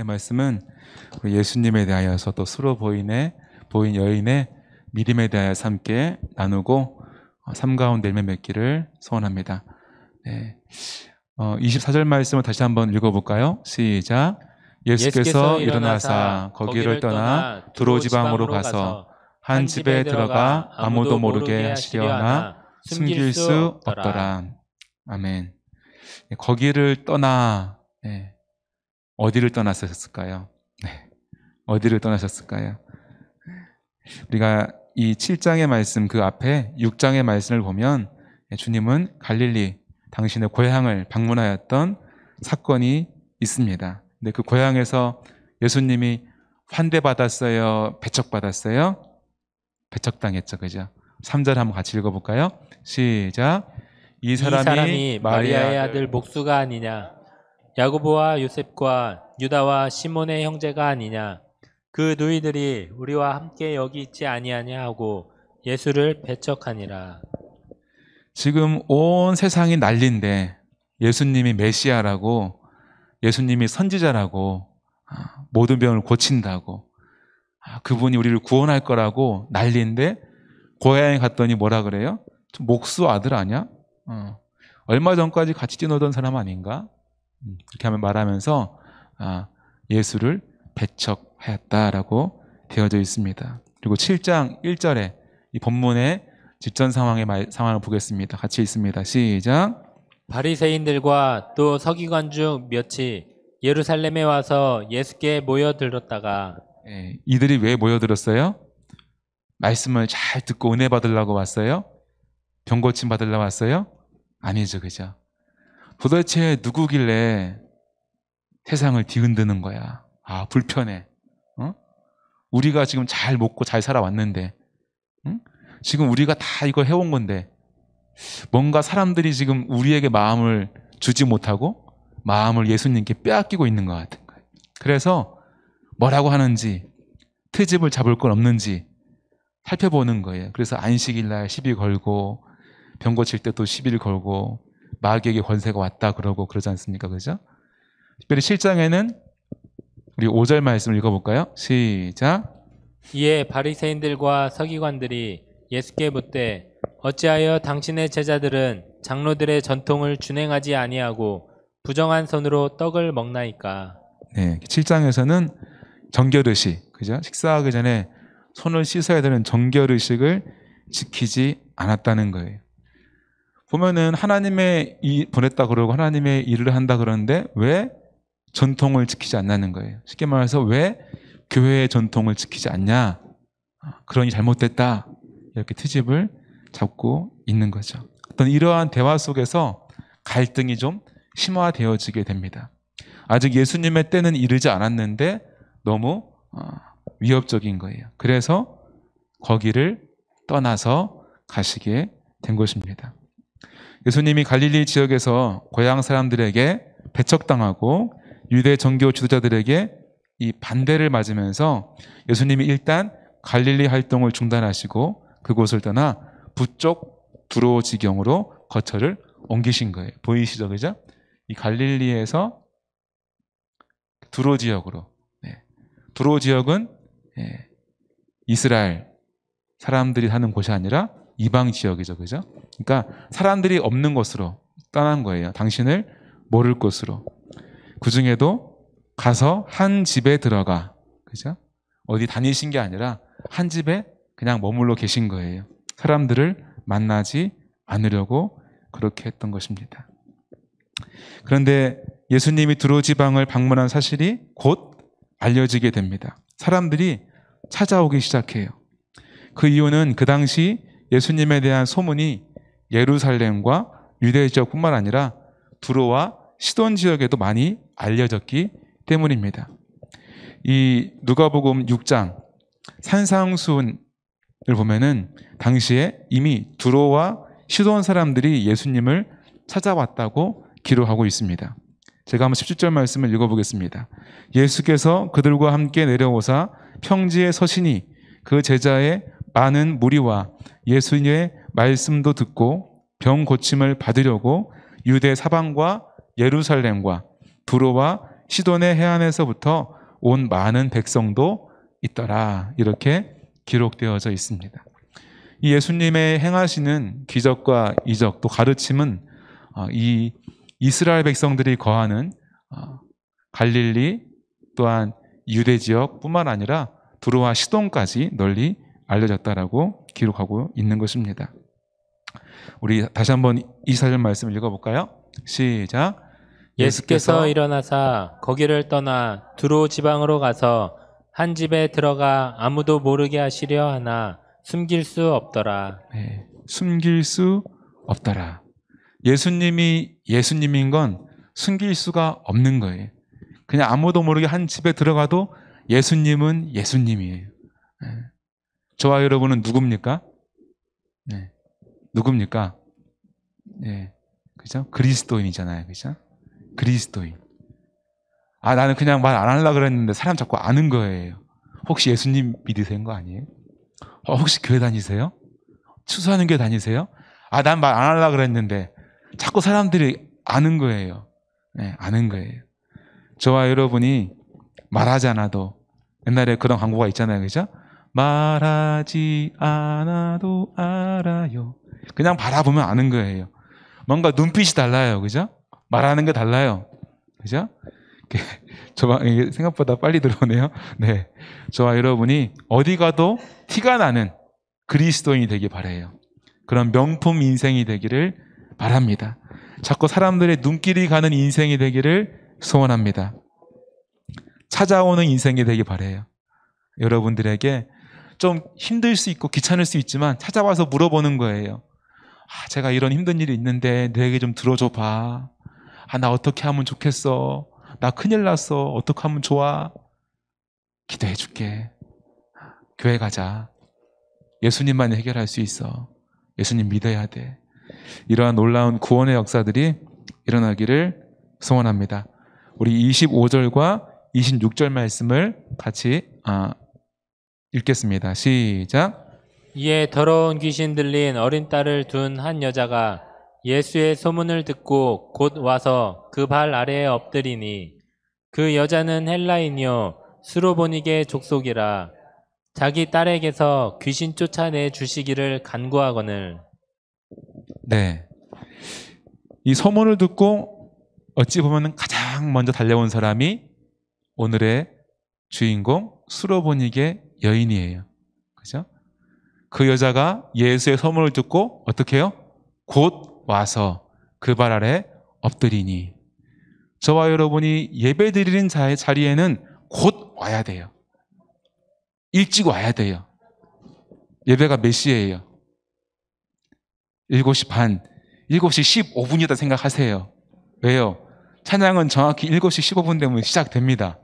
말씀은 예수님에 대하여서 또 수로 보인 여인의 믿음에 대하여서 함께 나누고 삶 가운데 열매 맺기를 소원합니다. 네. 24절 말씀을 다시 한번 읽어볼까요? 시작. 예수께서 일어나사 거기를 떠나 두로 지방으로 가서 한 집에 들어가 아무도 모르게 하시려 하나 숨길 수 없더라. 아멘. 거기를 떠나, 네. 어디를 떠나셨을까요? 네. 어디를 떠나셨을까요? 우리가 이 7장의 말씀 그 앞에 6장의 말씀을 보면 주님은 갈릴리 당신의 고향을 방문하였던 사건이 있습니다. 근데 그 고향에서 예수님이 환대받았어요? 배척받았어요? 배척당했죠. 그죠? 3절 한번 같이 읽어볼까요? 시작. 이 사람이 마리아의 아들 목수가 아니냐? 야고보와 요셉과 유다와 시몬의 형제가 아니냐? 그 누이들이 우리와 함께 여기 있지 아니하냐 하고 예수를 배척하니라. 지금 온 세상이 난리인데 예수님이 메시아라고, 예수님이 선지자라고, 모든 병을 고친다고, 그분이 우리를 구원할 거라고 난리인데 고향에 갔더니 뭐라 그래요? 목수 아들 아니야? 얼마 전까지 같이 뛰노던 사람 아닌가? 그렇게 하면 말하면서 예수를 배척하였다라고 되어져 있습니다. 그리고 7장 1절에 이 본문의 직전 상황을 보겠습니다. 같이 있습니다. 시작. 바리새인들과 또 서기관 중 몇이 예루살렘에 와서 예수께 모여들었다가 이들이 왜 모여들었어요? 말씀을 잘 듣고 은혜 받으려고 왔어요? 병 고침 받으려고 왔어요? 아니죠. 그죠? 도대체 누구길래 세상을 뒤흔드는 거야? 불편해. 우리가 지금 잘 먹고 잘 살아왔는데, 지금 우리가 다 이거 해온 건데 뭔가 사람들이 지금 우리에게 마음을 주지 못하고 마음을 예수님께 빼앗기고 있는 것 같은 거예요. 그래서 뭐라고 하는지, 트집을 잡을 건 없는지 살펴보는 거예요. 그래서 안식일 날 시비 걸고, 병 고칠 때 또 시비를 걸고, 마귀에게 권세가 왔다 그러고 그러지 않습니까? 그죠? 특별히 7장에는 우리 5절 말씀을 읽어볼까요? 시작. 이에 바리새인들과 서기관들이 예수께 묻되 어찌하여 당신의 제자들은 장로들의 전통을 준행하지 아니하고 부정한 손으로 떡을 먹나이까? 네, 7장에서는 정결의식, 그죠? 식사하기 전에 손을 씻어야 되는 정결의식을 지키지 않았다는 거예요. 보면은 하나님의 보냈다 그러고 하나님의 일을 한다 그러는데 왜 전통을 지키지 않냐는 거예요. 쉽게 말해서 왜 교회의 전통을 지키지 않냐? 그러니 잘못됐다. 이렇게 트집을 잡고 있는 거죠. 어떤 이러한 대화 속에서 갈등이 좀 심화되어지게 됩니다. 아직 예수님의 때는 이르지 않았는데 너무 위협적인 거예요. 그래서 거기를 떠나서 가시게 된 것입니다. 예수님이 갈릴리 지역에서 고향 사람들에게 배척당하고 유대 정교 지도자들에게 이 반대를 맞으면서 예수님이 일단 갈릴리 활동을 중단하시고 그곳을 떠나 북쪽 두로 지경으로 거처를 옮기신 거예요. 보이시죠? 그죠? 이 갈릴리에서 두로 지역으로. 두로 지역은 이스라엘 사람들이 사는 곳이 아니라 이방 지역이죠. 그죠? 그러니까 사람들이 없는 곳으로 떠난 거예요. 당신을 모를 곳으로. 그 중에도 가서 한 집에 들어가. 그죠? 어디 다니신 게 아니라 한 집에 그냥 머물러 계신 거예요. 사람들을 만나지 않으려고 그렇게 했던 것입니다. 그런데 예수님이 두로 지방을 방문한 사실이 곧 알려지게 됩니다. 사람들이 찾아오기 시작해요. 그 이유는 그 당시 예수님에 대한 소문이 예루살렘과 유대 지역뿐만 아니라 두로와 시돈 지역에도 많이 알려졌기 때문입니다. 이 누가복음 6장 산상수훈을 보면은 당시에 이미 두로와 시돈 사람들이 예수님을 찾아왔다고 기록하고 있습니다. 제가 한번 17절 말씀을 읽어보겠습니다. 예수께서 그들과 함께 내려오사 평지에 서시니 그 제자의 많은 무리와 예수님의 말씀도 듣고 병 고침을 받으려고 유대 사방과 예루살렘과 두로와 시돈의 해안에서부터 온 많은 백성도 있더라. 이렇게 기록되어져 있습니다. 이 예수님의 행하시는 기적과 이적 또 가르침은 이 이스라엘 백성들이 거하는 갈릴리 또한 유대 지역뿐만 아니라 두로와 시돈까지 널리 알려졌다라고 기록하고 있는 것입니다. 우리 다시 한번 24절 말씀 읽어볼까요? 시작. 예수께서 일어나사 거기를 떠나 두로 지방으로 가서 한 집에 들어가 아무도 모르게 하시려 하나 숨길 수 없더라. 네, 숨길 수 없더라. 예수님이 예수님인 건 숨길 수가 없는 거예요. 그냥 아무도 모르게 한 집에 들어가도 예수님은 예수님이에요. 네. 저와 여러분은 누굽니까? 네. 누굽니까? 네. 그죠? 그리스도인이잖아요. 그죠? 그리스도인. 나는 그냥 말 안 하려고 그랬는데 사람 자꾸 아는 거예요. 혹시 예수님 믿으세요? 거 아니에요? 혹시 교회 다니세요? 추수하는 교회 다니세요? 난 말 안 하려고 그랬는데 자꾸 사람들이 아는 거예요. 네, 아는 거예요. 저와 여러분이 말하지 않아도 옛날에 그런 광고가 있잖아요. 그죠? 말하지 않아도 알아요. 그냥 바라보면 아는 거예요. 뭔가 눈빛이 달라요. 그죠? 말하는 게 달라요. 그죠? 이게 생각보다 빨리 들어오네요. 네. 저와 여러분이 어디 가도 티가 나는 그리스도인이 되길 바라요. 그런 명품 인생이 되기를 바랍니다. 자꾸 사람들의 눈길이 가는 인생이 되기를 소원합니다. 찾아오는 인생이 되길 바라요. 여러분들에게 좀 힘들 수 있고 귀찮을 수 있지만 찾아와서 물어보는 거예요. 제가 이런 힘든 일이 있는데 내 얘기 좀 들어줘 봐. 나 어떻게 하면 좋겠어. 나 큰일 났어. 어떻게 하면 좋아. 기도해 줄게. 교회 가자. 예수님만 해결할 수 있어. 예수님 믿어야 돼. 이러한 놀라운 구원의 역사들이 일어나기를 소원합니다. 우리 25절과 26절 말씀을 같이 읽겠습니다. 시작. 이에 더러운 귀신 들린 어린 딸을 둔 한 여자가 예수의 소문을 듣고 곧 와서 그 발 아래에 엎드리니 그 여자는 헬라인이요 수로보니게 족속이라 자기 딸에게서 귀신 쫓아내 주시기를 간구하거늘. 네. 이 소문을 듣고 어찌 보면 가장 먼저 달려온 사람이 오늘의 주인공 수로보니게 여인이에요. 그죠? 그 여자가 예수의 소문을 듣고 어떻게 해요? 곧 와서 그 발 아래 엎드리니. 저와 여러분이 예배 드리는 자리에는 곧 와야 돼요. 일찍 와야 돼요. 예배가 몇 시예요? 7시 반, 7시 15분이다 생각하세요. 왜요? 찬양은 정확히 7시 15분 되면 시작됩니다.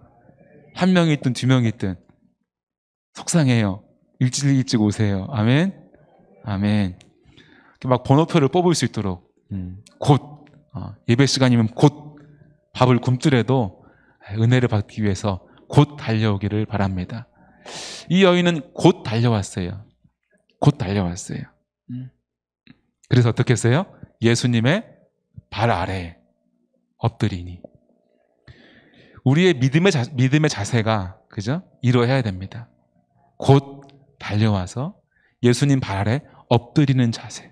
한 명이 있든 두 명이 있든. 속상해요. 일찍 오세요. 아멘. 아멘. 막 번호표를 뽑을 수 있도록 곧 예배 시간이면 곧 밥을 굶더라도 은혜를 받기 위해서 곧 달려오기를 바랍니다. 이 여인은 곧 달려왔어요. 곧 달려왔어요. 그래서 어떻게 했어요? 예수님의 발 아래 엎드리니. 우리의 믿음의 자세가 그죠? 이러해야 됩니다. 곧 달려와서 예수님 발 아래 엎드리는 자세.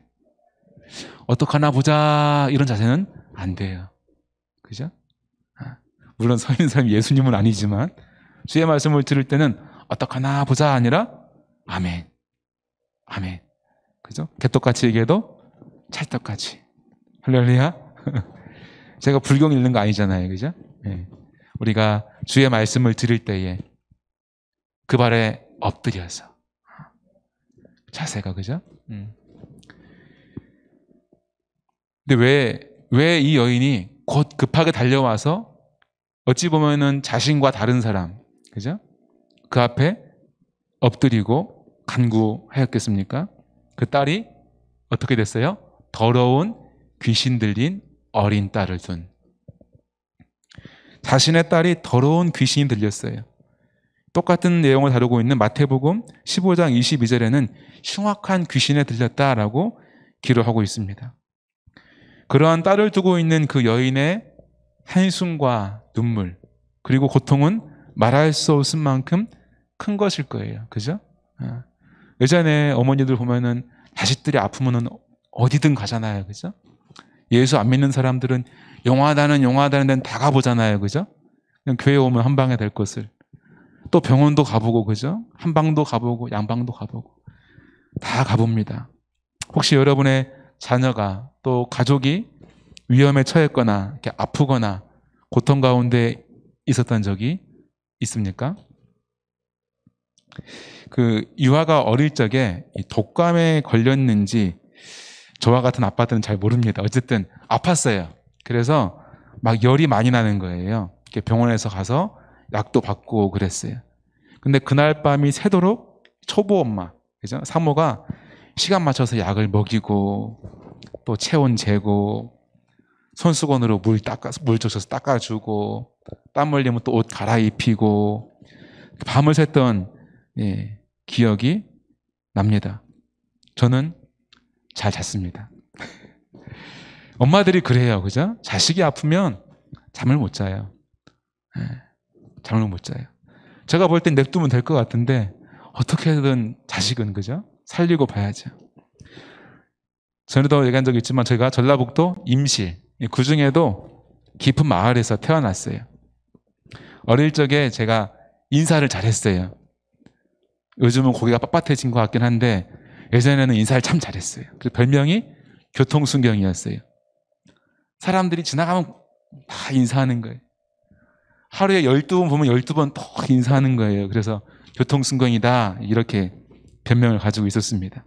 어떡하나 보자 이런 자세는 안 돼요. 그죠? 물론 서 있는 사람이 예수님은 아니지만 주의 말씀을 들을 때는 어떡하나 보자 아니라 아멘. 아멘. 그죠? 개떡같이 얘기해도 찰떡같이. 할렐루야. 제가 불경 읽는 거 아니잖아요. 그죠? 네. 우리가 주의 말씀을 들을 때에 그 발에 엎드려서 자세가 그죠? 근데 왜 이 여인이 곧 급하게 달려와서 어찌 보면은 자신과 다른 사람, 그죠? 그 앞에 엎드리고 간구하였겠습니까? 그 딸이 어떻게 됐어요? 더러운 귀신 들린 어린 딸을 둔. 자신의 딸이 더러운 귀신이 들렸어요. 똑같은 내용을 다루고 있는 마태복음 15장 22절에는 흉악한 귀신에 들렸다라고 기록하고 있습니다. 그러한 딸을 두고 있는 그 여인의 한숨과 눈물 그리고 고통은 말할 수 없을 만큼 큰 것일 거예요. 그죠? 예전에 어머니들 보면은 자식들이 아프면은 어디든 가잖아요. 그죠? 예수 안 믿는 사람들은 용하다는 데는 다 가보잖아요. 그죠? 그냥 교회 오면 한 방에 될 것을. 또 병원도 가보고, 그죠? 한방도 가보고, 양방도 가보고. 다 가봅니다. 혹시 여러분의 자녀가 또 가족이 위험에 처했거나, 이렇게 아프거나, 고통 가운데 있었던 적이 있습니까? 그 유아가 어릴 적에 이 독감에 걸렸는지 저와 같은 아빠들은 잘 모릅니다. 어쨌든 아팠어요. 그래서 막 열이 많이 나는 거예요. 이렇게 병원에서 가서 약도 받고 그랬어요. 근데 그날 밤이 새도록 초보 엄마, 그죠? 사모가 시간 맞춰서 약을 먹이고 또 체온 재고 손수건으로 물 적셔서 닦아주고 땀 흘리면 또 옷 갈아입히고 밤을 샜던 기억이 납니다. 저는 잘 잤습니다. 엄마들이 그래요, 그죠? 자식이 아프면 잠을 못 자요. 잠을 못 자요. 제가 볼 땐 냅두면 될 것 같은데 어떻게든 자식은, 그죠? 살리고 봐야죠. 전에도 얘기한 적이 있지만 제가 전라북도 임실, 그 중에도 깊은 마을에서 태어났어요. 어릴 적에 제가 인사를 잘했어요. 요즘은 고개가 빳빳해진 것 같긴 한데 예전에는 인사를 참 잘했어요. 그래서 별명이 교통순경이었어요. 사람들이 지나가면 다 인사하는 거예요. 하루에 12번 보면 12번 또 인사하는 거예요. 그래서 교통순경이다 이렇게 별명을 가지고 있었습니다.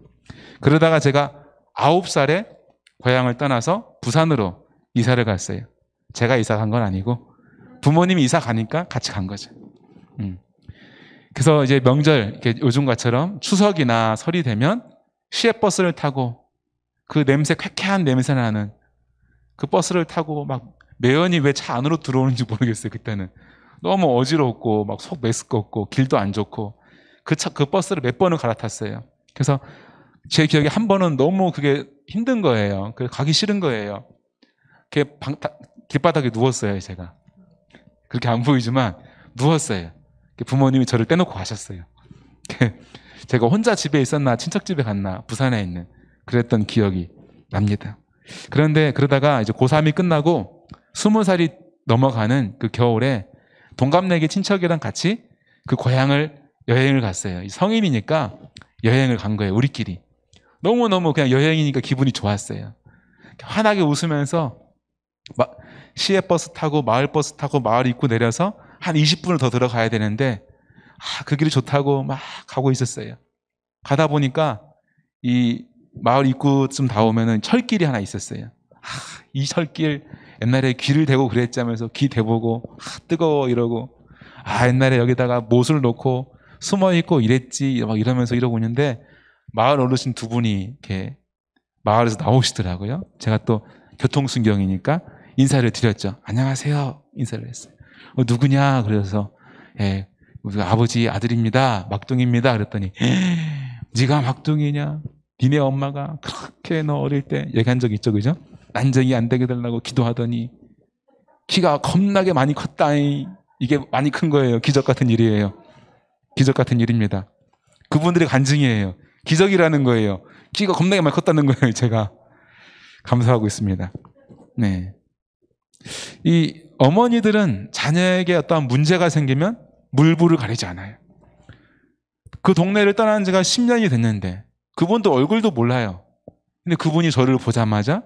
그러다가 제가 9살에 고향을 떠나서 부산으로 이사를 갔어요. 제가 이사 간 건 아니고 부모님이 이사 가니까 같이 간 거죠. 그래서 이제 명절, 이렇게 요즘과처럼 추석이나 설이 되면 시외버스를 타고 그 냄새, 쾌쾌한 냄새 나는 그 버스를 타고 막 매연이 왜 차 안으로 들어오는지 모르겠어요. 그때는 너무 어지럽고 막 속 메스껍고 길도 안 좋고 그 버스를 몇 번을 갈아탔어요. 그래서 제 기억에 한 번은 너무 그게 힘든 거예요. 그래서 가기 싫은 거예요. 길바닥에 누웠어요. 제가 그렇게 안 보이지만 누웠어요. 부모님이 저를 떼놓고 가셨어요. 제가 혼자 집에 있었나 친척 집에 갔나 부산에 있는 그랬던 기억이 납니다. 그런데 그러다가 이제 고3이 끝나고 20살이 넘어가는 그 겨울에 동갑내기 친척이랑 같이 그 고향을 여행을 갔어요. 성인이니까 여행을 간 거예요. 우리끼리. 너무너무 그냥 여행이니까 기분이 좋았어요. 환하게 웃으면서 시외버스 타고 마을버스 타고 마을 입구 내려서 한 20분을 더 들어가야 되는데 그 길이 좋다고 막 가고 있었어요. 가다 보니까 이 마을 입구쯤 다 오면은 철길이 하나 있었어요. 이 철길 옛날에 귀를 대고 그랬자면서 귀 대보고 뜨거워 이러고 옛날에 여기다가 못을 놓고 숨어 있고 이랬지 막 이러면서 이러고 있는데 마을 어르신 두 분이 이렇게 마을에서 나오시더라고요. 제가 또 교통순경이니까 인사를 드렸죠. 안녕하세요 인사를 했어요. 누구냐 그래서 우리 아버지 아들입니다. 막둥입니다. 그랬더니 네가 막둥이냐? 니네 엄마가 그렇게 너 어릴 때 얘기한 적 있죠, 그죠? 난쟁이 안 되게 달라고 기도하더니 키가 겁나게 많이 컸다니. 이게 많이 큰 거예요. 기적 같은 일이에요. 기적 같은 일입니다. 그분들의 간증이에요. 기적이라는 거예요. 키가 겁나게 많이 컸다는 거예요. 제가 감사하고 있습니다. 네, 이 어머니들은 자녀에게 어떠한 문제가 생기면 물불을 가리지 않아요. 그 동네를 떠난 지가 10년이 됐는데 그분도 얼굴도 몰라요. 근데 그분이 저를 보자마자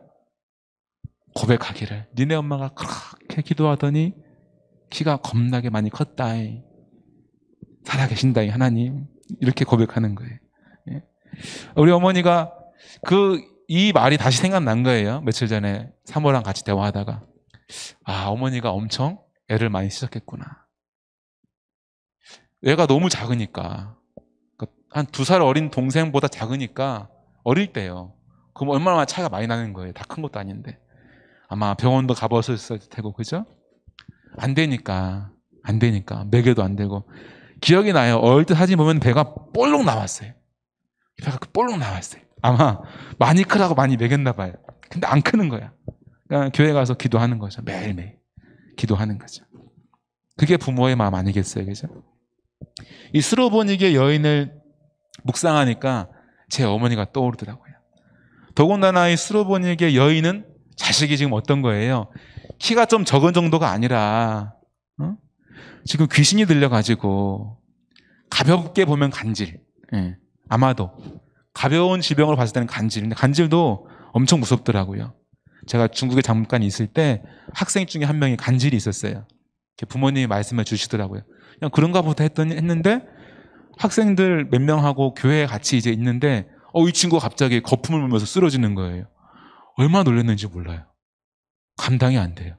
고백하기를 니네 엄마가 그렇게 기도하더니 키가 겁나게 많이 컸다이. 살아계신다이 하나님. 이렇게 고백하는 거예요. 우리 어머니가 이 말이 다시 생각난 거예요. 며칠 전에 사모랑 같이 대화하다가 어머니가 엄청 애를 많이 쓰셨겠구나. 애가 너무 작으니까 한 2살 어린 동생보다 작으니까 어릴 때요. 그럼 얼마나 차이가 많이 나는 거예요. 다 큰 것도 아닌데. 아마 병원도 가봤을 테고 그죠? 안 되니까 먹여도 안 되고. 기억이 나요. 어릴 때 사진 보면 배가 볼록 나왔어요. 배가 볼록 나왔어요. 아마 많이 크라고 많이 먹였나 봐요. 근데 안 크는 거야. 그러니까 교회 가서 기도하는 거죠. 매일매일 기도하는 거죠. 그게 부모의 마음 아니겠어요, 그죠? 이 스로보니게 여인을 묵상하니까 제 어머니가 떠오르더라고요. 더군다나 이 스로보니게 여인은 자식이 지금 어떤 거예요? 키가 좀 적은 정도가 아니라 지금 귀신이 들려가지고 가볍게 보면 간질, 아마도 가벼운 질병을 봤을 때는 간질, 근데 간질도 엄청 무섭더라고요. 제가 중국에 잠깐 있을 때 학생 중에 한 명이 간질이 있었어요. 부모님이 말씀해 주시더라고요. 그냥 그런가 보다 했는데 학생들 몇 명하고 교회에 같이 이제 있는데 이 친구가 갑자기 거품을 물면서 쓰러지는 거예요. 얼마나 놀랐는지 몰라요. 감당이 안 돼요.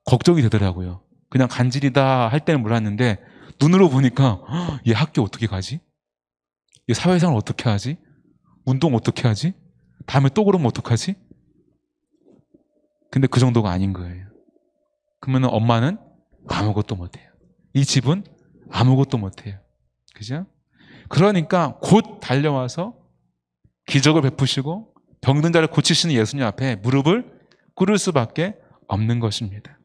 걱정이 되더라고요. 그냥 간질이다 할 때는 몰랐는데 눈으로 보니까 얘 학교 어떻게 가지? 얘 사회생활 어떻게 하지? 운동 어떻게 하지? 다음에 또 그러면 어떡하지? 근데 그 정도가 아닌 거예요. 그러면 엄마는 아무것도 못해요. 이 집은 아무것도 못해요. 그죠? 그러니까 곧 달려와서 기적을 베푸시고 병든 자를 고치시는 예수님 앞에 무릎을 꿇을 수밖에 없는 것입니다.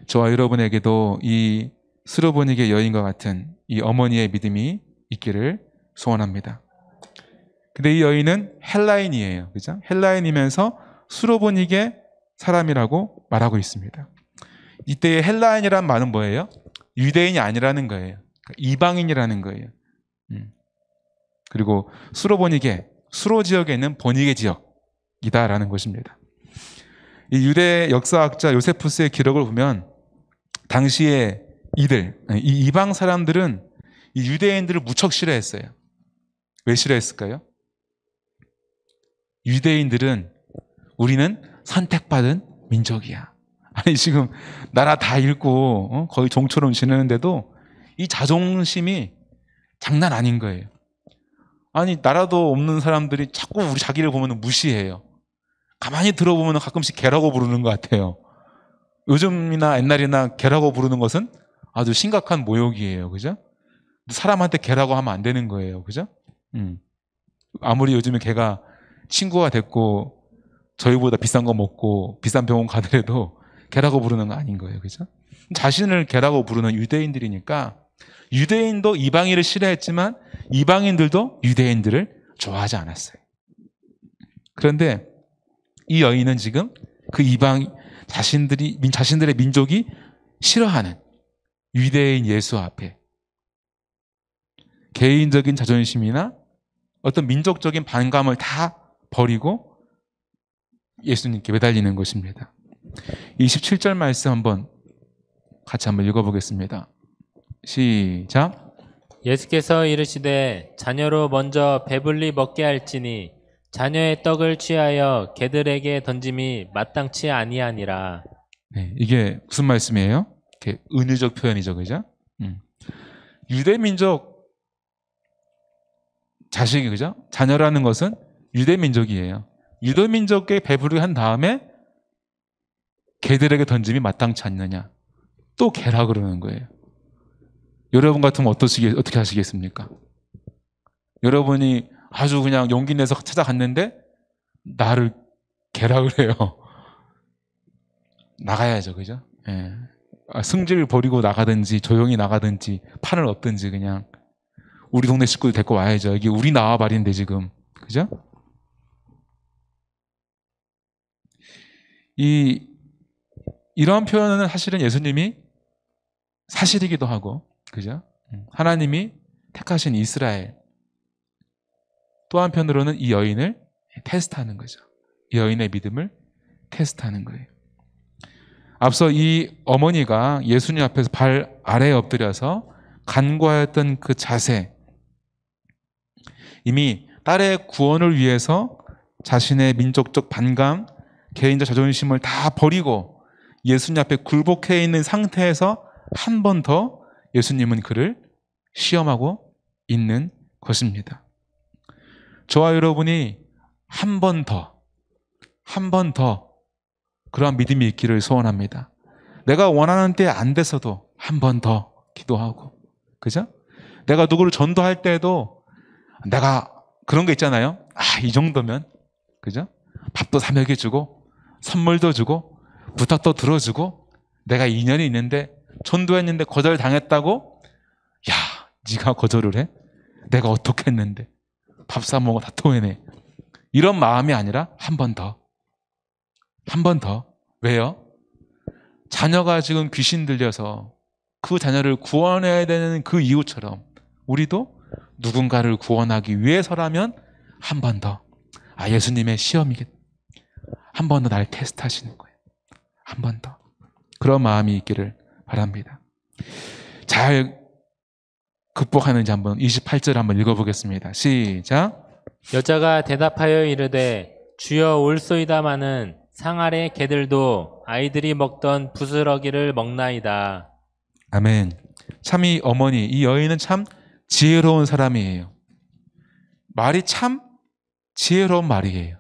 저와 여러분에게도 이 스로보니게 여인과 같은 이 어머니의 믿음이 있기를 소원합니다. 근데 이 여인은 헬라인이에요. 그죠? 헬라인이면서 스로보니게 사람이라고 말하고 있습니다. 이때의 헬라인이란 말은 뭐예요? 유대인이 아니라는 거예요. 이방인이라는 거예요. 그리고 스로보니게, 수로 지역에 있는 보니게 지역이다라는 것입니다. 이 유대 역사학자 요세푸스의 기록을 보면 당시에 이 이방 사람들은 이 유대인들을 무척 싫어했어요. 왜 싫어했을까요? 유대인들은 우리는 선택받은 민족이야. 아니 지금 나라 다 잃고 거의 종처럼 지내는데도 이 자존심이 장난 아닌 거예요. 아니 나라도 없는 사람들이 자꾸 우리 자기를 보면 무시해요. 가만히 들어보면 가끔씩 개라고 부르는 것 같아요. 요즘이나 옛날이나 개라고 부르는 것은 아주 심각한 모욕이에요. 그죠? 사람한테 개라고 하면 안 되는 거예요. 그죠? 아무리 요즘에 개가 친구가 됐고 저희보다 비싼 거 먹고 비싼 병원 가더라도 개라고 부르는 거 아닌 거예요. 그죠? 자신을 개라고 부르는 유대인들이니까 유대인도 이방인을 싫어했지만 이방인들도 유대인들을 좋아하지 않았어요. 그런데 이 여인은 지금 그 자신들의 민족이 싫어하는 유대인 예수 앞에 개인적인 자존심이나 어떤 민족적인 반감을 다 버리고 예수님께 매달리는 것입니다. 27절 말씀 같이 한번 읽어보겠습니다. 시작. 예수께서 이르시되 자녀로 먼저 배불리 먹게 할지니 자녀의 떡을 취하여 개들에게 던짐이 마땅치 아니하니라. 네, 이게 무슨 말씀이에요? 이렇게 은유적 표현이죠, 그죠? 유대 민족 자식이 그죠? 자녀라는 것은 유대 민족이에요. 유대 민족에 배부르게 한 다음에 개들에게 던짐이 마땅치 않느냐? 또 개라 그러는 거예요. 여러분 같으면 어떻게 하시겠습니까? 여러분이 아주 그냥 용기 내서 찾아갔는데 나를 개라 그래요. 나가야죠, 그죠? 예. 승질을 버리고 나가든지 조용히 나가든지 판을 엎든지 그냥 우리 동네 식구들 데리고 와야죠. 이게 우리 나와버린데 지금, 그죠? 이런 표현은 사실은 예수님이 사실이기도 하고, 그죠? 하나님이 택하신 이스라엘. 또 한편으로는 이 여인을 테스트하는 거죠. 이 여인의 믿음을 테스트하는 거예요. 앞서 이 어머니가 예수님 앞에서 발 아래에 엎드려서 간구하였던 그 자세, 이미 딸의 구원을 위해서 자신의 민족적 반감, 개인적 자존심을 다 버리고 예수님 앞에 굴복해 있는 상태에서 한 번 더 예수님은 그를 시험하고 있는 것입니다. 저와 여러분이 한 번 더 그러한 믿음이 있기를 소원합니다. 내가 원하는 때 안 돼서도 한 번 더 기도하고, 그죠? 내가 누구를 전도할 때도 내가 그런 게 있잖아요. 이 정도면, 그죠? 밥도 사 먹여주고 선물도 주고 부탁도 들어주고 내가 인연이 있는데 전도했는데 거절당했다고? 야, 네가 거절을 해? 내가 어떻게 했는데 밥 사 먹어 다 토해내. 이런 마음이 아니라 한 번 더. 한 번 더. 왜요? 자녀가 지금 귀신 들려서 그 자녀를 구원해야 되는 그 이유처럼 우리도 누군가를 구원하기 위해서라면 한 번 더. 아, 예수님의 시험이겠다. 한 번 더 날 테스트하시는 거예요. 한 번 더. 그런 마음이 있기를 바랍니다. 잘 극복하는지 한번 28절 한번 읽어보겠습니다. 시작. 여자가 대답하여 이르되 주여 올소이다마는 상 아래 개들도 아이들이 먹던 부스러기를 먹나이다. 아멘. 참 이 어머니, 이 여인은 참 지혜로운 사람이에요. 말이 참 지혜로운 말이에요.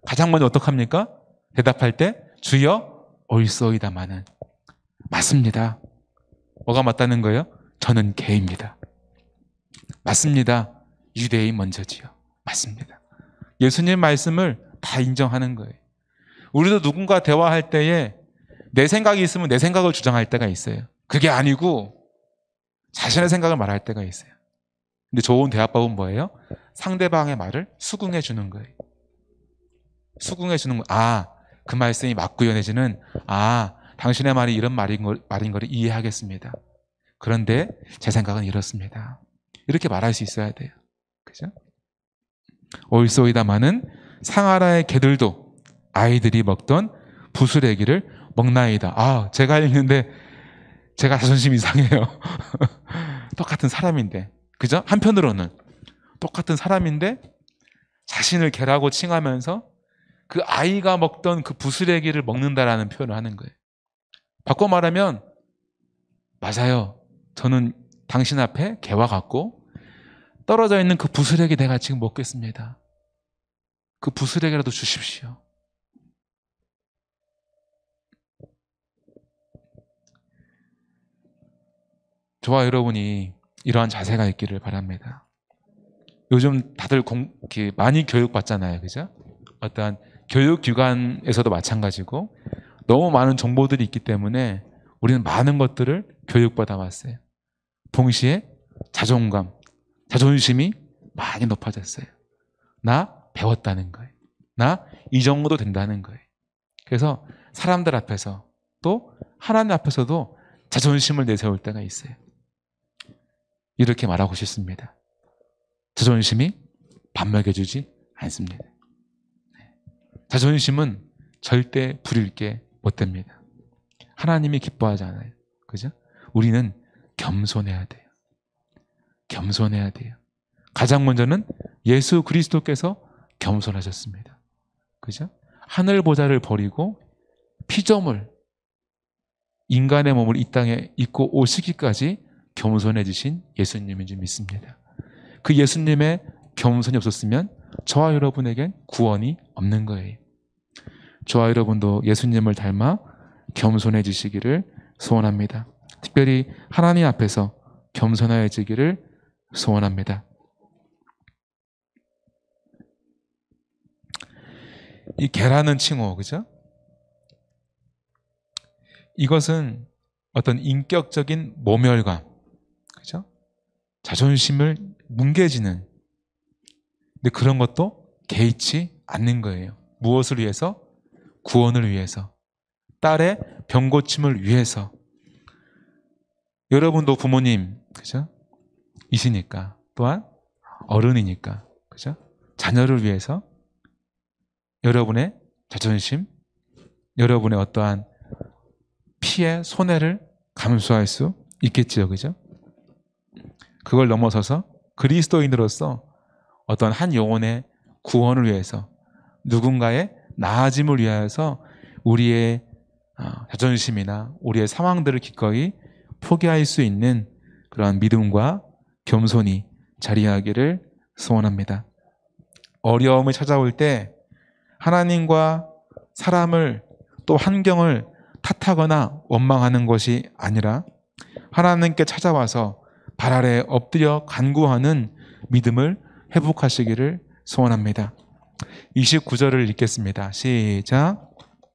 가장 먼저 어떡합니까? 대답할 때 주여 올소이다마는. 맞습니다. 뭐가 맞다는 거예요? 저는 개입니다. 맞습니다. 유대인 먼저지요. 맞습니다. 예수님 말씀을 다 인정하는 거예요. 우리도 누군가 대화할 때에 내 생각이 있으면 내 생각을 주장할 때가 있어요. 그게 아니고 자신의 생각을 말할 때가 있어요. 근데 좋은 대화법은 뭐예요? 상대방의 말을 수긍해 주는 거예요. 수긍해 주는 거. 아, 그 말씀이 맞고요. 내지는 아, 당신의 말이 이런 말인 걸 이해하겠습니다. 그런데 제 생각은 이렇습니다. 이렇게 말할 수 있어야 돼요. 그죠? 올소이다마는 상하라의 개들도 아이들이 먹던 부스레기를 먹나이다. 아, 제가 읽는데 제가 자존심이 상해요. 똑같은 사람인데. 그죠? 한편으로는 똑같은 사람인데 자신을 개라고 칭하면서 그 아이가 먹던 그 부스레기를 먹는다라는 표현을 하는 거예요. 바꿔 말하면 맞아요. 저는 당신 앞에 개와 같고 떨어져 있는 그 부스레기 내가 지금 먹겠습니다. 그 부스레기라도 주십시오. 저와 여러분이 이러한 자세가 있기를 바랍니다. 요즘 다들 많이 교육받잖아요. 그죠? 어떠한 교육기관에서도 마찬가지고 너무 많은 정보들이 있기 때문에 우리는 많은 것들을 교육받아 왔어요. 동시에 자존감, 자존심이 많이 높아졌어요. 나 배웠다는 거예요. 나 이 정도 된다는 거예요. 그래서 사람들 앞에서 또 하나님 앞에서도 자존심을 내세울 때가 있어요. 이렇게 말하고 싶습니다. 자존심이 밥 먹여주지 않습니다. 자존심은 절대 부릴게 못 됩니다. 하나님이 기뻐하지 않아요. 그죠? 우리는 겸손해야 돼요. 겸손해야 돼요. 가장 먼저는 예수 그리스도께서 겸손하셨습니다. 그죠? 하늘 보좌를 버리고 피조물, 인간의 몸을 이 땅에 입고 오시기까지 겸손해지신 예수님인 줄 믿습니다. 그 예수님의 겸손이 없었으면 저와 여러분에겐 구원이 없는 거예요. 저와 여러분도 예수님을 닮아 겸손해지시기를 소원합니다. 특별히 하나님 앞에서 겸손해지기를 소원합니다. 이 개라는 칭호, 그죠? 이것은 어떤 인격적인 모멸감, 그죠? 자존심을 뭉개지는, 근데 그런 것도 개의치 않는 거예요. 무엇을 위해서? 구원을 위해서. 딸의 병고침을 위해서. 여러분도 부모님, 그죠? 이시니까, 또한 어른이니까, 그죠? 자녀를 위해서 여러분의 자존심, 여러분의 어떠한 피해, 손해를 감수할 수 있겠지요, 그죠? 그걸 넘어서서 그리스도인으로서 어떤 한 영혼의 구원을 위해서, 누군가의 나아짐을 위하여서 우리의 자존심이나 우리의 상황들을 기꺼이 포기할 수 있는 그러한 믿음과 겸손이 자리하기를 소원합니다. 어려움이 찾아올 때 하나님과 사람을 또 환경을 탓하거나 원망하는 것이 아니라 하나님께 찾아와서 발 아래 엎드려 간구하는 믿음을 회복하시기를 소원합니다. 29절을 읽겠습니다. 시작.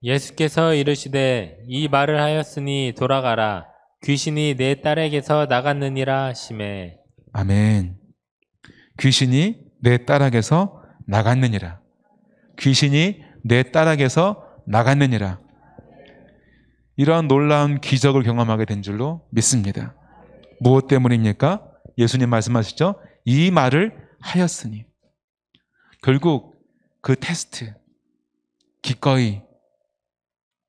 예수께서 이르시되 이 말을 하였으니 돌아가라. 귀신이 내 딸에게서 나갔느니라 하시매. 아멘. 귀신이 내 딸에게서 나갔느니라. 귀신이 내 딸에게서 나갔느니라. 이러한 놀라운 기적을 경험하게 된 줄로 믿습니다. 무엇 때문입니까? 예수님 말씀하시죠. 이 말을 하였으니. 결국 그 테스트, 기꺼이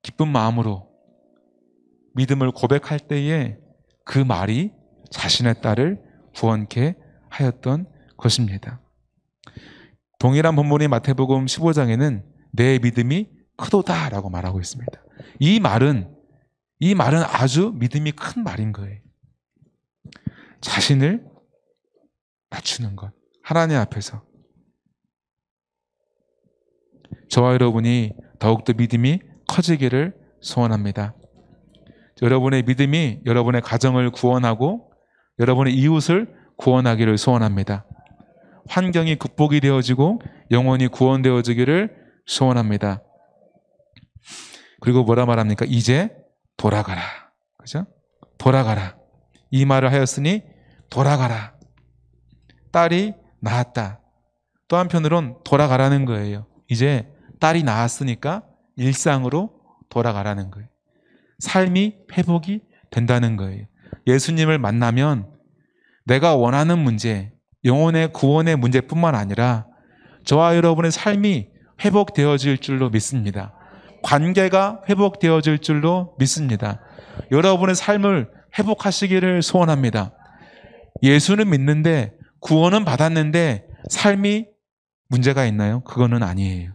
기쁜 마음으로 믿음을 고백할 때에 그 말이 자신의 딸을 구원케 하였던 것입니다. 동일한 본문이 마태복음 15장에는 내 믿음이 크도다라고 말하고 있습니다. 이 말은 아주 믿음이 큰 말인 거예요. 자신을 낮추는 것, 하나님 앞에서. 저와 여러분이 더욱더 믿음이 커지기를 소원합니다. 여러분의 믿음이 여러분의 가정을 구원하고 여러분의 이웃을 구원하기를 소원합니다. 환경이 극복이 되어지고 영혼이 구원되어지기를 소원합니다. 그리고 뭐라 말합니까? 이제 돌아가라. 그죠? 돌아가라. 이 말을 하였으니 돌아가라. 딸이 낳았다. 또 한편으론 돌아가라는 거예요. 이제 딸이 낳았으니까 일상으로 돌아가라는 거예요. 삶이 회복이 된다는 거예요. 예수님을 만나면 내가 원하는 문제, 영혼의 구원의 문제뿐만 아니라 저와 여러분의 삶이 회복되어질 줄로 믿습니다. 관계가 회복되어질 줄로 믿습니다. 여러분의 삶을 회복하시기를 소원합니다. 예수는 믿는데 구원은 받았는데 삶이 문제가 있나요? 그거는 아니에요.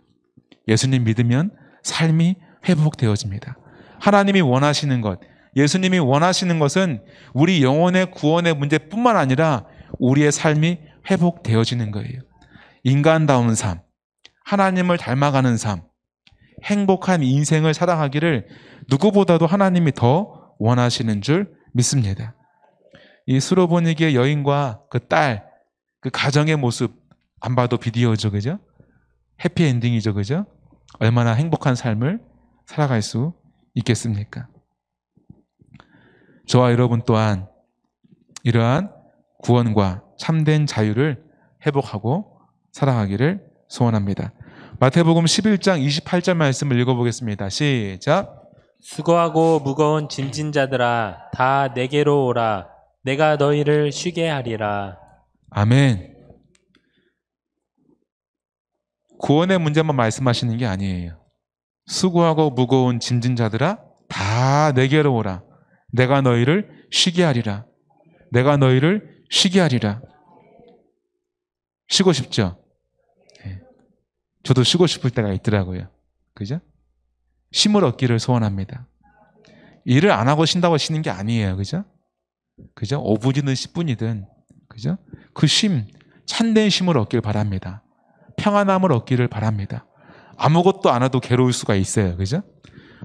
예수님 믿으면 삶이 회복되어집니다. 하나님이 원하시는 것, 예수님이 원하시는 것은 우리 영혼의 구원의 문제뿐만 아니라 우리의 삶이 회복되어지는 거예요. 인간다운 삶, 하나님을 닮아가는 삶, 행복한 인생을 살아가기를 누구보다도 하나님이 더 원하시는 줄 믿습니다. 이 수로보니게의 여인과 그 딸, 그 가정의 모습 안 봐도 비디오죠, 그죠? 해피엔딩이죠, 그죠? 얼마나 행복한 삶을 살아갈 수 있겠습니까? 저와 여러분 또한 이러한 구원과 참된 자유를 회복하고 살아가기를 소원합니다. 마태복음 11장 28절 말씀을 읽어보겠습니다. 시작. 수고하고 무거운 짐진 자들아 다 내게로 오라. 내가 너희를 쉬게 하리라. 아멘. 구원의 문제만 말씀하시는 게 아니에요. 수고하고 무거운 짐진 자들아 다 내게로 오라. 내가 너희를 쉬게 하리라. 내가 너희를 쉬게 하리라. 쉬고 싶죠? 네. 저도 쉬고 싶을 때가 있더라고요. 그죠? 쉼을 얻기를 소원합니다. 일을 안 하고 쉰다고 쉬는 게 아니에요. 그죠? 그죠? 5분이든 10분이든 그죠? 그 쉼, 참된 쉼을 얻길 바랍니다. 평안함을 얻기를 바랍니다. 아무것도 안 해도 괴로울 수가 있어요. 그죠?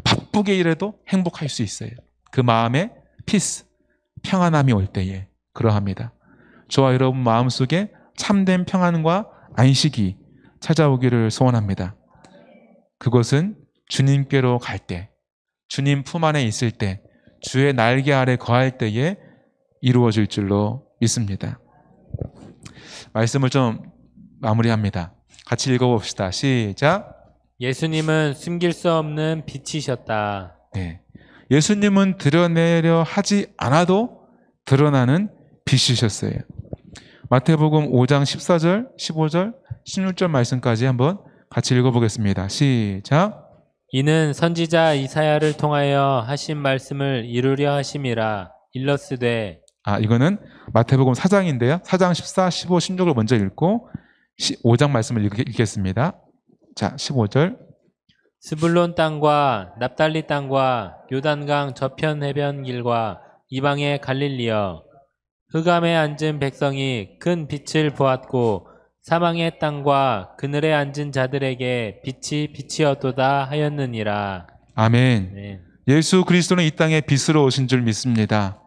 바쁘게 일해도 행복할 수 있어요. 그 마음에 피스, 평안함이 올 때에 그러합니다. 저와 여러분 마음속에 참된 평안과 안식이 찾아오기를 소원합니다. 그것은 주님께로 갈 때, 주님 품 안에 있을 때, 주의 날개 아래 거할 때에 이루어질 줄로 믿습니다. 말씀을 좀 마무리합니다. 같이 읽어봅시다. 시작. 예수님은 숨길 수 없는 빛이셨다. 네. 예수님은 드러내려 하지 않아도 드러나는 빛이셨어요. 마태복음 5장 14절, 15절, 16절 말씀까지 한번 같이 읽어보겠습니다. 시작. 이는 선지자 이사야를 통하여 하신 말씀을 이루려 하심이라. 일러스되. 이거는 마태복음 4장인데요. 4장 14, 15, 16을 먼저 읽고 5장 말씀을 읽겠습니다. 자, 15절. 스불론 땅과 납달리 땅과 요단강 저편 해변 길과 이방의 갈릴리여, 흑암에 앉은 백성이 큰 빛을 보았고 사망의 땅과 그늘에 앉은 자들에게 빛이 빛이었도다 하였느니라. 아멘. 네. 예수 그리스도는 이 땅에 빛으로 오신 줄 믿습니다.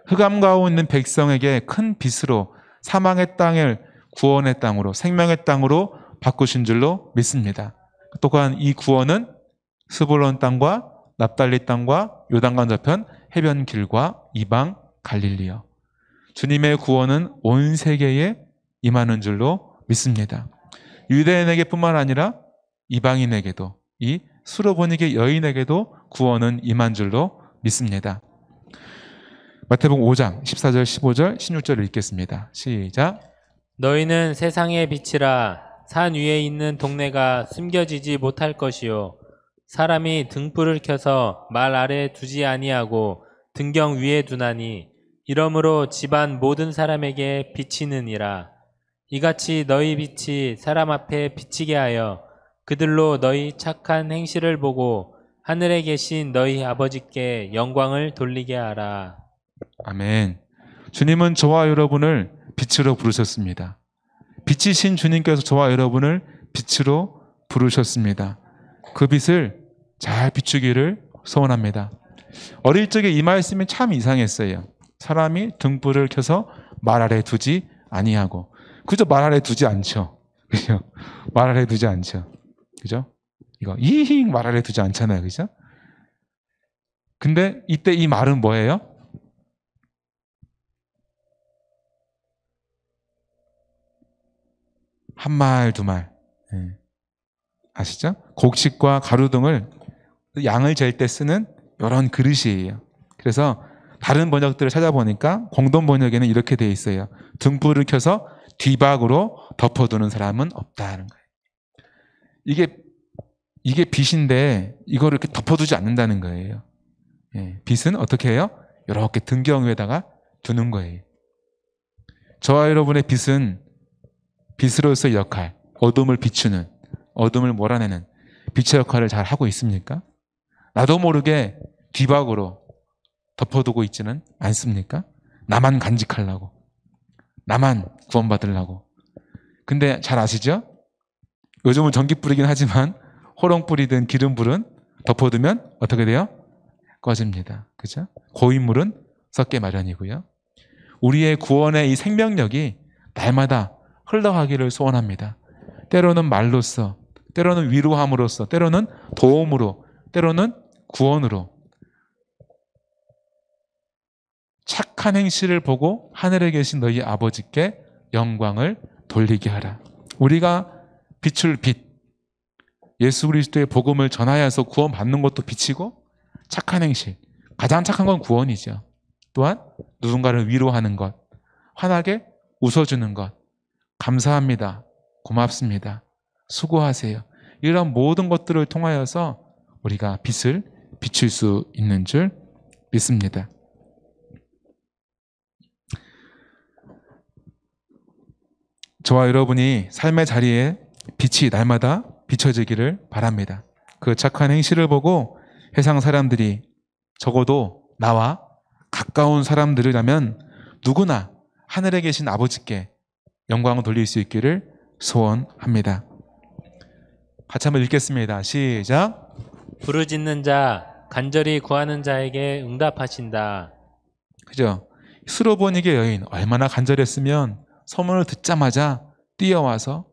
흑암 가운데 있는 백성에게 큰 빛으로 사망의 땅을 구원의 땅으로, 생명의 땅으로 바꾸신 줄로 믿습니다. 또한 이 구원은 스불론 땅과 납달리 땅과 요단강 저편 해변길과 이방 갈릴리요. 주님의 구원은 온 세계에 임하는 줄로 믿습니다. 유대인에게뿐만 아니라 이방인에게도, 이 수로보니게 여인에게도 구원은 임한 줄로 믿습니다. 마태복음 5장 14절 15절 16절을 읽겠습니다. 시작. 너희는 세상의 빛이라. 산 위에 있는 동네가 숨겨지지 못할 것이요 사람이 등불을 켜서 말 아래 두지 아니하고 등경 위에 두나니 이러므로 집안 모든 사람에게 비치느니라. 이같이 너희 빛이 사람 앞에 비치게 하여 그들로 너희 착한 행실을 보고 하늘에 계신 너희 아버지께 영광을 돌리게 하라. 아멘. 주님은 저와 여러분을 빛으로 부르셨습니다. 빛이신 주님께서 저와 여러분을 빛으로 부르셨습니다. 그 빛을 잘 비추기를 소원합니다. 어릴 적에 이 말씀이 참 이상했어요. 사람이 등불을 켜서 말 아래 두지 아니하고. 그저 말 아래 두지 않죠. 그죠? 말 아래 두지 않죠. 그죠? 이거 이히 말 아래 두지 않잖아요. 그죠? 근데 이때 이 말은 뭐예요? 한 말, 두 말. 아시죠? 곡식과 가루등을 양을 잴 때 쓰는 이런 그릇이에요. 그래서 다른 번역들을 찾아보니까 공동 번역에는 이렇게 되어 있어요. 등불을 켜서 뒤박으로 덮어두는 사람은 없다는 거예요. 이게 빛인데 이거를 이렇게 덮어두지 않는다는 거예요. 빛은 어떻게 해요? 이렇게 등경 위에다가 두는 거예요. 저와 여러분의 빛은 빛으로서의 역할, 어둠을 비추는, 어둠을 몰아내는 빛의 역할을 잘 하고 있습니까? 나도 모르게 뒤박으로 덮어두고 있지는 않습니까? 나만 간직하려고, 나만 구원받으려고. 근데 잘 아시죠? 요즘은 전기불이긴 하지만 호롱불이든 기름불은 덮어두면 어떻게 돼요? 꺼집니다. 그죠? 고인물은 썩게 마련이고요. 우리의 구원의 이 생명력이 날마다 흘러가기를 소원합니다. 때로는 말로써, 때로는 위로함으로써, 때로는 도움으로, 때로는 구원으로 착한 행실을 보고 하늘에 계신 너희 아버지께 영광을 돌리게 하라. 우리가 비출 빛, 예수 그리스도의 복음을 전하여서 구원받는 것도 빛이고 착한 행실, 가장 착한 건 구원이죠. 또한 누군가를 위로하는 것, 환하게 웃어주는 것, 감사합니다, 고맙습니다, 수고하세요. 이런 모든 것들을 통하여서 우리가 빛을 비출 수 있는 줄 믿습니다. 저와 여러분이 삶의 자리에 빛이 날마다 비춰지기를 바랍니다. 그 착한 행실을 보고 세상 사람들이, 적어도 나와 가까운 사람들이라면 누구나 하늘에 계신 아버지께 영광을 돌릴 수 있기를 소원합니다. 같이 한번 읽겠습니다. 시작. 부르짖는 자, 간절히 구하는 자에게 응답하신다. 그죠? 수로보니게 여인 얼마나 간절했으면 소문을 듣자마자 뛰어와서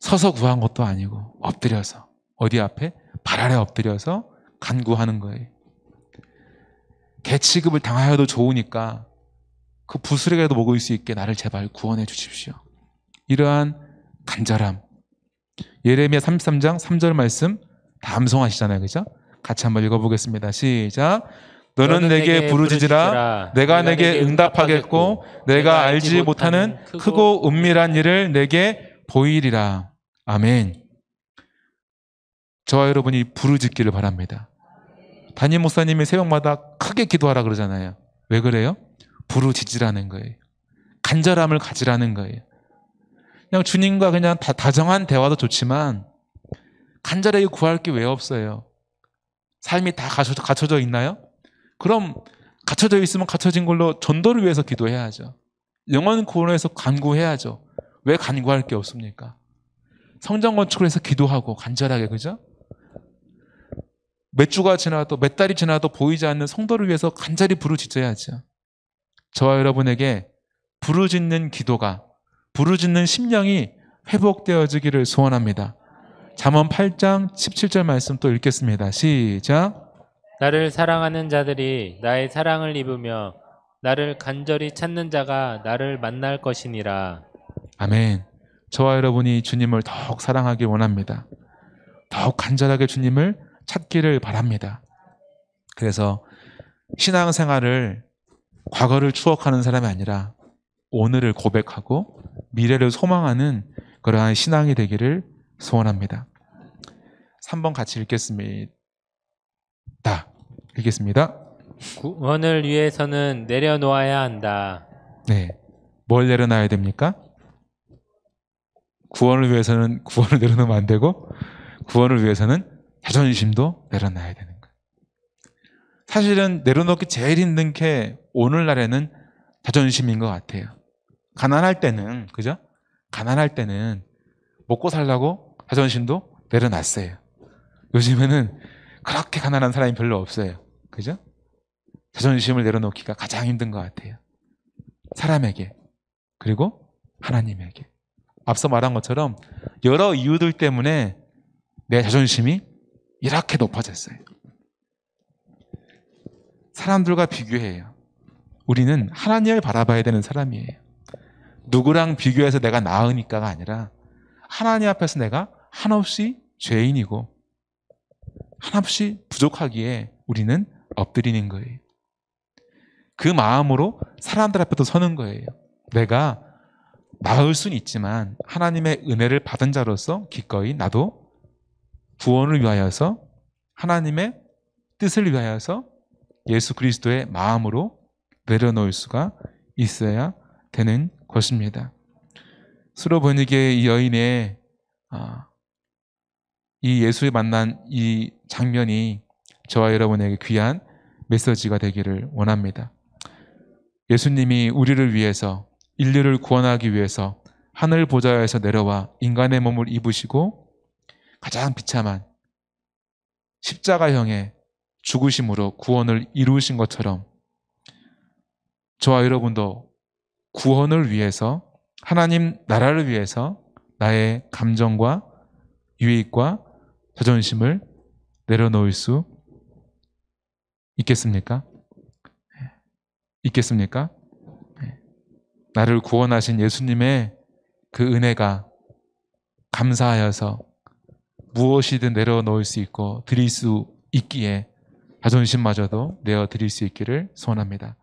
서서 구한 것도 아니고 엎드려서, 어디 앞에? 발 아래 엎드려서 간구하는 거예요. 개 취급을 당하여도 좋으니까 그 부스러기라도 먹을 수 있게 나를 제발 구원해 주십시오. 이러한 간절함. 예레미야 33장 3절 말씀 다 암송하시잖아요. 그죠? 같이 한번 읽어보겠습니다. 시작. 너는 내게 부르짖으라. 내가 내게 응답하겠고 내가 알지 못하는 크고 은밀한 일을 내게 보이리라. 아멘. 저와 여러분이 부르짖기를 바랍니다. 담임 목사님이 새벽마다 크게 기도하라 그러잖아요. 왜 그래요? 부르짖으라는 거예요. 간절함을 가지라는 거예요. 그냥 주님과 그냥 다정한 대화도 좋지만 간절하게 구할 게 왜 없어요? 삶이 다 갖춰져 있나요? 그럼 갖춰져 있으면 갖춰진 걸로 전도를 위해서 기도해야죠. 영혼 구원에서 간구해야죠. 왜 간구할 게 없습니까? 성전 건축을 해서 기도하고 간절하게, 그죠? 몇 주가 지나도, 몇 달이 지나도 보이지 않는 성도를 위해서 간절히 부르짖어야죠. 저와 여러분에게 부르짖는 기도가, 부르짖는 심령이 회복되어지기를 소원합니다. 잠언 8장 17절 말씀 또 읽겠습니다. 시작. 나를 사랑하는 자들이 나의 사랑을 입으며 나를 간절히 찾는 자가 나를 만날 것이니라. 아멘. 저와 여러분이 주님을 더욱 사랑하기 원합니다. 더욱 간절하게 주님을 찾기를 바랍니다. 그래서 신앙생활을 과거를 추억하는 사람이 아니라 오늘을 고백하고 미래를 소망하는 그러한 신앙이 되기를 소원합니다. 3번 같이 읽겠습니다. 읽겠습니다. 구원을 위해서는 내려놓아야 한다. 네. 뭘 내려놔야 됩니까? 구원을 위해서는 구원을 내려놓으면 안 되고, 구원을 위해서는 자존심도 내려놔야 되는 거예요. 사실은 내려놓기 제일 힘든 게 오늘날에는 자존심인 것 같아요. 가난할 때는, 그죠? 가난할 때는 먹고 살려고 자존심도 내려놨어요. 요즘에는 그렇게 가난한 사람이 별로 없어요. 그죠? 자존심을 내려놓기가 가장 힘든 것 같아요. 사람에게, 그리고 하나님에게. 앞서 말한 것처럼 여러 이유들 때문에 내 자존심이 이렇게 높아졌어요. 사람들과 비교해요. 우리는 하나님을 바라봐야 되는 사람이에요. 누구랑 비교해서 내가 나으니까가 아니라 하나님 앞에서 내가 한없이 죄인이고 한없이 부족하기에 우리는 엎드리는 거예요. 그 마음으로 사람들 앞에도 서는 거예요. 내가 나을 수는 있지만 하나님의 은혜를 받은 자로서 기꺼이 나도 구원을 위하여서 하나님의 뜻을 위하여서 예수 그리스도의 마음으로 내려놓을 수가 있어야 되는 것입니다. 수로보니게의 이 여인의 이 예수를 만난 이 장면이 저와 여러분에게 귀한 메시지가 되기를 원합니다. 예수님이 우리를 위해서 인류를 구원하기 위해서 하늘 보좌에서 내려와 인간의 몸을 입으시고 가장 비참한 십자가형의 죽으심으로 구원을 이루신 것처럼 저와 여러분도 구원을 위해서 하나님 나라를 위해서 나의 감정과 유익과 자존심을 내려놓을 수 있겠습니까? 있겠습니까? 나를 구원하신 예수님의 그 은혜가 감사하여서 무엇이든 내려놓을 수 있고 드릴 수 있기에 자존심마저도 내어 드릴 수 있기를 소원합니다.